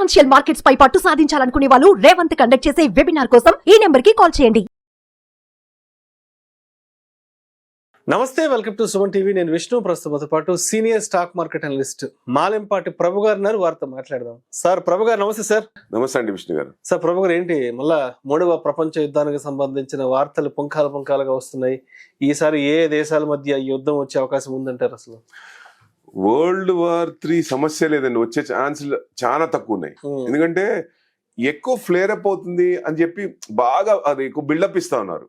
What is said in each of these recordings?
Financial markets పై పట్టు సాధించాలనుకునే వాళ్ళు Revanth conduct చేసే వెబినార్ కోసం ఈ నెంబర్ కి కాల్ చేయండి. నమస్తే, వెల్కమ్ టు సుమన్ టీవీ. నేను విష్ణు. ప్రస్తుతంతో పాటు senior stock market analyst Malempati Prabhu garu ఉన్నారు. వారితో మాట్లాడదాం. సార్ ప్రభు గారు నమస్తే. సార్ నమస్తే అండి విష్ణు గారు. సార్ ప్రభు గారు, ఏంటి మళ్ళా 3వ ప్రపంచ యుద్ధానికి సంబంధించిన వార్తలు పుంఖాలుగా వస్తున్నాయి. ఈసారి ఏ దేశాల మధ్య ఈ యుద్ధం వచ్చే అవకాశం ఉందంటారు? అసలు World War III సమస్య లేదండి, వచ్చే ఛాన్సులు చాలా తక్కువ ఉన్నాయి. ఎందుకంటే ఎక్కువ ఫ్లేర్ అప్ అవుతుంది అని చెప్పి బాగా అది ఎక్కువ బిల్డప్ ఇస్తా ఉన్నారు.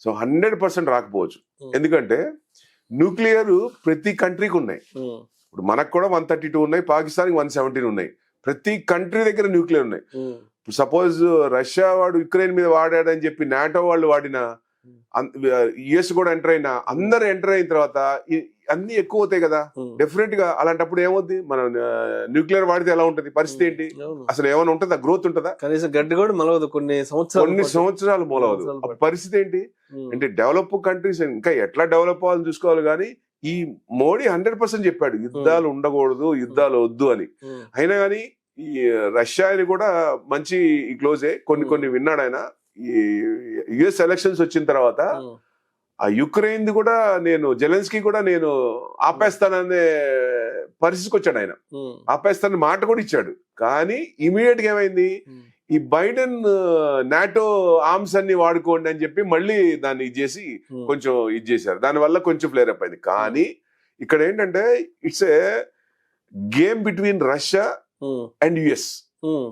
సో 100% రాకపోవచ్చు. ఎందుకంటే న్యూక్లియర్ ప్రతి కంట్రీకి ఉన్నాయి. ఇప్పుడు మనకు కూడా 132 ఉన్నాయి, పాకిస్తాన్కి 117 ఉన్నాయి. ప్రతి కంట్రీ దగ్గర న్యూక్లియర్ ఉన్నాయి. ఇప్పుడు సపోజ్ రష్యా వాడు యుక్రెయిన్ మీద వాడాడని చెప్పి నాటో వాళ్ళు వాడిన, యుఎస్ కూడా ఎంటర్ అయినా, అందరు ఎంటర్ అయిన తర్వాత అన్ని ఎక్కువ అవుతాయి కదా. డెఫినెట్ గా అలాంటప్పుడు ఏమవుద్ది, మనం న్యూక్లియర్ వాడితే ఎలా ఉంటది పరిస్థితి ఏంటి? అసలు ఏమైనా ఉంటుందా? గ్రోత్ ఉంటుందా? కనీసం గడ్డి కూడా మొలవదు, కొన్ని సంవత్సరాలు మొలవదు. పరిస్థితి ఏంటి అంటే డెవలప్ కంట్రీస్ ఇంకా ఎట్లా డెవలప్ అవ్వాలని చూసుకోవాలి. కానీ ఈ మోడీ 100% చెప్పాడు యుద్ధాలు ఉండకూడదు, యుద్ధాలు వద్దు అని. అయినా కానీ ఈ రష్యాని కూడా మంచి క్లోజే, కొన్ని విన్నాడు ఆయన. ఈ యుఎస్ ఎలక్షన్స్ వచ్చిన తర్వాత ఆ యుక్రెయిన్ కూడా జెలెన్స్కీ కూడా నేను ఆపేస్తాననే పరిస్థితికి వచ్చాడు ఆయన. ఆపేస్తానని మాట కూడా ఇచ్చాడు. కానీ ఇమీడియట్ గా ఏమైంది, ఈ బైడెన్ నాటో ఆర్మ్స్ అన్ని వాడుకోండి అని చెప్పి మళ్ళీ దాన్ని కొంచెం చేశారు. దానివల్ల కొంచెం ఫ్లేర్ అప్ అయింది. కానీ ఇక్కడ ఏంటంటే it's a game between Russia and US.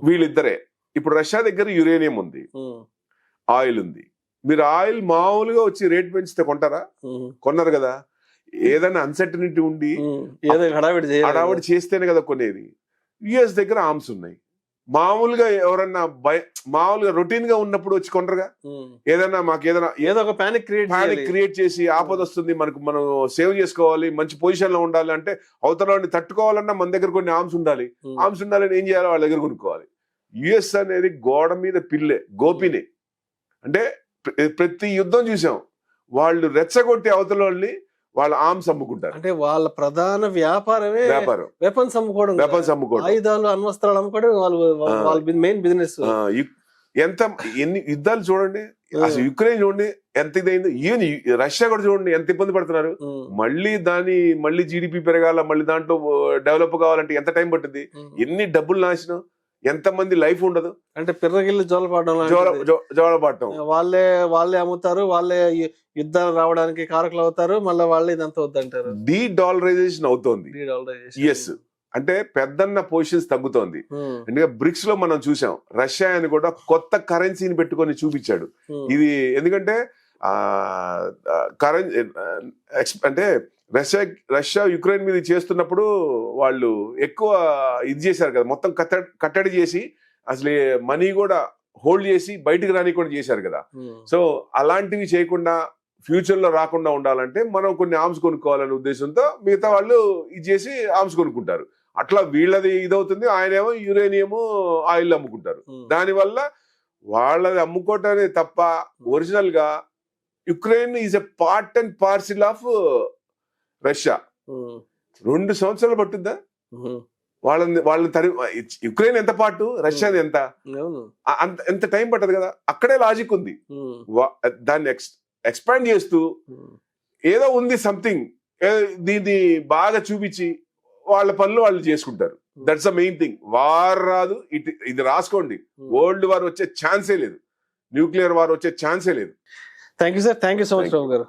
వీళ్ళిద్దరే. ఇప్పుడు రష్యా దగ్గర యురేనియం ఉంది, ఆయిల్ ఉంది. మీరు ఆయిల్ మామూలుగా వచ్చి రేట్ పెంచితే కొంటారా? కొన్నారు కదా. ఏదైనా అన్సర్టనిటీ ఉండి హడావిడి చేస్తేనే కదా కొనేది. యుఎస్ దగ్గర ఆర్మ్స్ ఉన్నాయి. మామూలుగా ఎవరన్నా మామూలుగా రొటీన్ గా ఉన్నప్పుడు వచ్చి కొంటారుగా. ఏదైనా ఏదో ఒక పానిక్ క్రియేట్ చేసి ఆపద వస్తుంది, మనం సేవ్ చేసుకోవాలి, మంచి పొజిషన్ లో ఉండాలి అంటే అవతల తట్టుకోవాలన్నా మన దగ్గర కొన్ని ఆర్మ్స్ ఉండాలి. ఆర్మ్స్ ఉండాలని ఏం చేయాలో వాళ్ళ దగ్గర కొనుక్కోవాలి. యుఎస్ అనేది గోడ మీద గోపినే. అంటే ప్రతి యుద్ధం చూసాం, వాళ్ళు రెచ్చగొట్టి అవతల వాళ్ళ ఆర్మ్స్ అమ్ముకుంటారు. అంటే వాళ్ళ ప్రధాన వ్యాపారం వెపన్స్ అమ్ముకోవడం, ఆయుధాలు, అణ్వస్త్రాలు అమ్ముకోవడం వాళ్ళ మెయిన్ బిజినెస్. ఎన్ని యుద్ధాలు చూడండి. అసలు యుక్రెయిన్ చూడండి ఎంత ఇదైంది. ఈవెన్ రష్యా కూడా చూడండి ఎంత ఇబ్బంది పడుతున్నారు. మళ్ళీ జీడిపి పెరగాల, మళ్ళీ దాంట్లో డెవలప్ కావాలంటే ఎంత టైం పట్టుద్ది, ఎన్ని డబ్బులు నాశనం, ఎంత మంది లైఫ్ ఉండదు. అంటే పిర్రగిల్లి జోలపాడటం వాళ్ళే అమ్ముతారు, వాళ్ళే యుద్ధాలు రావడానికి కారకులు అవుతారు, మళ్ళీ వాళ్ళే ఇదంతా వద్దంటారు. డీడాలరైజేషన్ అవుతోంది. ఎస్, అంటే పెద్దన్న పొజిషన్స్ తగ్గుతోంది. ఎందుకంటే బ్రిక్స్ లో మనం చూసాం, రష్యా అని కూడా కొత్త కరెన్సీని పెట్టుకొని చూపించాడు. ఇది ఎందుకంటే అంటే రష్యా యుక్రెయిన్ మీద చేస్తున్నప్పుడు వాళ్ళు ఎక్కువ ఇది చేశారు కదా, మొత్తం కట్టడి చేసి అసలు మనీ కూడా హోల్డ్ చేసి బయటకు రానికుండా చేశారు కదా. సో అలాంటివి చేయకుండా ఫ్యూచర్ లో రాకుండా ఉండాలంటే మనం కొన్ని ఆర్మ్స్ కొనుక్కోవాలనే ఉద్దేశంతో మిగతా వాళ్ళు ఇది చేసి ఆర్మ్స్ కొనుక్కుంటారు. అట్లా వీళ్ళది ఇదవుతుంది. ఆయనేమో యురేనియము, ఆయిల్ అమ్ముకుంటారు. దానివల్ల వాళ్ళది అమ్ముకోవటమే తప్ప ఒరిజినల్ గా Ukraine is a part and parcel of Russia. 2 సంవత్సరాలు పట్టుద్దా వాళ్ళని యుక్రెయిన్ ఎంత పాటు, రష్యా ఎంత టైం పట్టదు కదా. అక్కడే లాజిక్ ఉంది. దాన్ని ఎక్స్పాండ్ చేస్తూ ఏదో ఉంది సంథింగ్, దీన్ని బాగా చూపించి వాళ్ళ పనులు వాళ్ళు చేసుకుంటారు. That's the main thing. War రాదు, ఇది రాసుకోండి, వరల్డ్ వార్ వచ్చే ఛాన్సే లేదు, న్యూక్లియర్ వార్ వచ్చే ఛాన్సే లేదు. Thank you sir. Thank you so much Rao గారు.